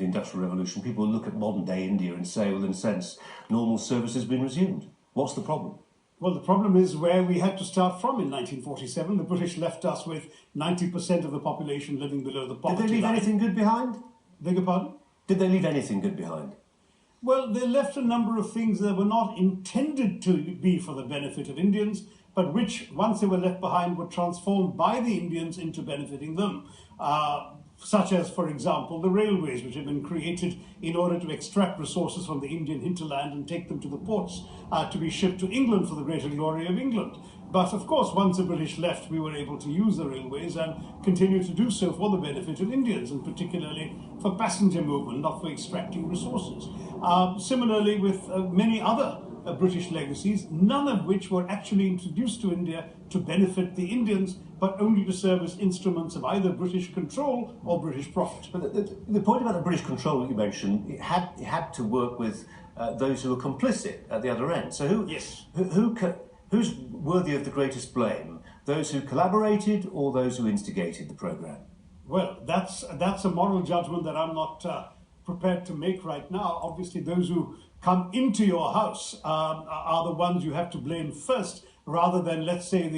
Industrial Revolution, people look at modern-day India and say, well, in a sense, normal service has been resumed. What's the problem? Well, the problem is where we had to start from in 1947. The British left us with 90% of the population living below the poverty line. Did they leave anything good behind? Beg your pardon? Did they leave anything good behind? Well, they left a number of things that were not intended to be for the benefit of Indians, but which, once they were left behind, were transformed by the Indians into benefiting them. Such as, for example, the railways, which have been created in order to extract resources from the Indian hinterland and take them to the ports to be shipped to England for the greater glory of England. But of course, once the British left, we were able to use the railways and continue to do so for the benefit of Indians, and particularly for passenger movement, not for extracting resources. Similarly, with many other British legacies, none of which were actually introduced to India to benefit the Indians, but only to serve as instruments of either British control or British profit. But the point about the British control that you mentioned, it had to work with those who were complicit at the other end. So who's worthy of the greatest blame? Those who collaborated or those who instigated the programme? Well, that's a moral judgment that I'm not prepared to make right now. Obviously, those who come into your house are the ones you have to blame first, rather than, let's say,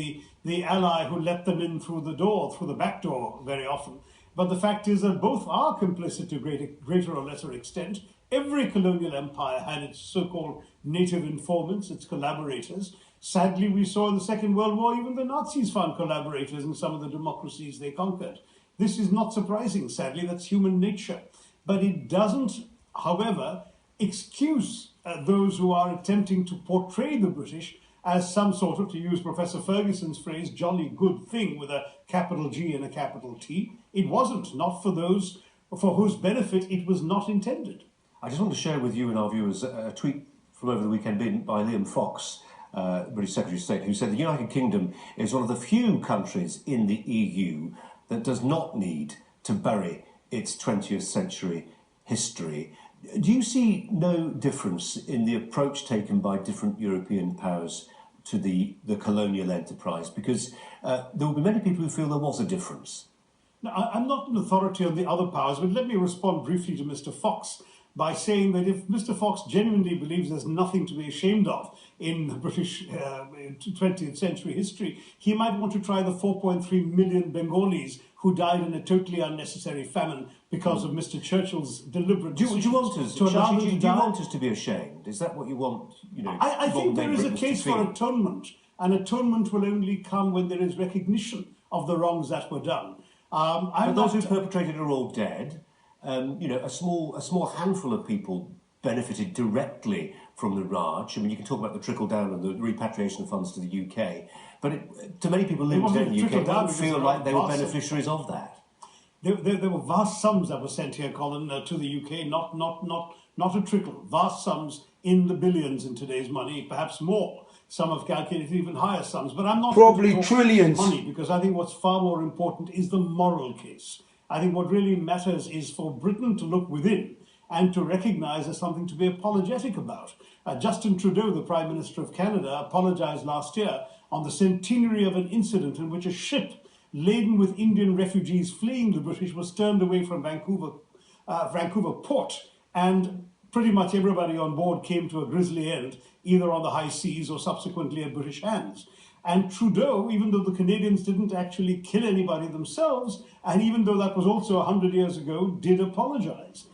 the ally who let them in through the back door very often. But the fact is that both are complicit to greater or lesser extent. Every colonial empire had its so-called native informants, its collaborators. Sadly, we saw in the Second World War, even the Nazis found collaborators in some of the democracies they conquered. This is not surprising, sadly, that's human nature. But it doesn't, however, excuse those who are attempting to portray the British as some sort of, to use Professor Ferguson's phrase, jolly good thing with a capital G and a capital T. It wasn't, not for those for whose benefit it was not intended. I just want to share with you and our viewers a tweet from over the weekend by Liam Fox, British Secretary of State, who said the United Kingdom is one of the few countries in the EU that does not need to bury its 20th century history. Do you see no difference in the approach taken by different European powers to the colonial enterprise? Because there will be many people who feel there was a difference. Now, I'm not an authority on the other powers, but let me respond briefly to Mr. Fox by saying that if Mr. Fox genuinely believes there's nothing to be ashamed of in the British 20th century history, he might want to try the 4.3 million Bengalis who died in a totally unnecessary famine because of Mr. Churchill's deliberate decision. Do you want us to be ashamed? Is that what you want? I think there is a case for atonement, and atonement will only come when there is recognition of the wrongs that were done. But those who perpetrated are all dead. A small handful of people benefited directly from the Raj. I mean, you can talk about the trickle down and the repatriation of funds to the UK, but to many people living in the UK don't feel like they were beneficiaries of that. There were vast sums that were sent here, Colin, to the UK, not a trickle. Vast sums in the billions in today's money, perhaps more. Some have calculated even higher sums, but I'm not probably trillions money, because I think what's far more important is the moral case. I think what really matters is for Britain to look within and to recognise there's something to be apologetic about. Justin Trudeau, the Prime Minister of Canada, apologised last year on the centenary of an incident in which a ship laden with Indian refugees fleeing the British was turned away from Vancouver port, and pretty much everybody on board came to a grisly end, either on the high seas or subsequently at British hands. And Trudeau, even though the Canadians didn't actually kill anybody themselves, and even though that was also 100 years ago, did apologise.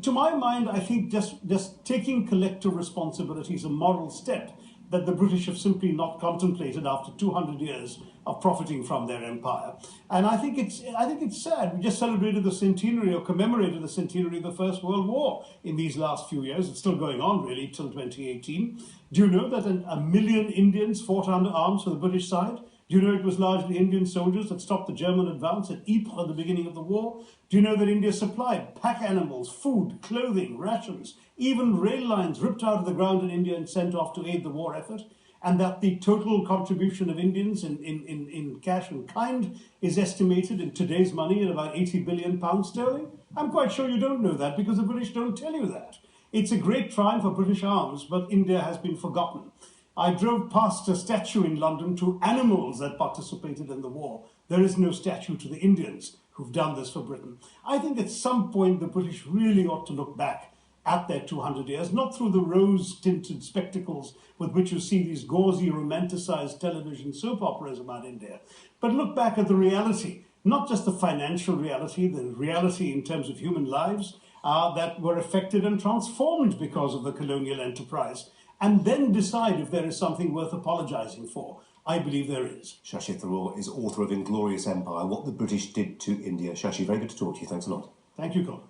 To my mind, I think just taking collective responsibility is a moral step that the British have simply not contemplated after 200 years of profiting from their empire. And I think it's sad. We just celebrated the centenary, or commemorated the centenary of the First World War in these last few years. It's still going on, really, till 2018. Do you know that a million Indians fought under arms for the British side? Do you know it was largely Indian soldiers that stopped the German advance at Ypres at the beginning of the war? Do you know that India supplied pack animals, food, clothing, rations, even rail lines ripped out of the ground in India and sent off to aid the war effort? And that the total contribution of Indians in cash and kind is estimated in today's money at about 80 billion pounds sterling? I'm quite sure you don't know that, because the British don't tell you that. It's a great triumph for British arms, but India has been forgotten. I drove past a statue in London to animals that participated in the war. There is no statue to the Indians who've done this for Britain. I think at some point the British really ought to look back at their 200 years, not through the rose-tinted spectacles with which you see these gauzy, romanticized television soap operas about India, but look back at the reality, not just the financial reality, the reality in terms of human lives that were affected and transformed because of the colonial enterprise, and then decide if there is something worth apologizing for. I believe there is. Shashi Tharoor is author of Inglorious Empire, What the British Did to India. Shashi, very good to talk to you. Thanks a lot. Thank you, Colin.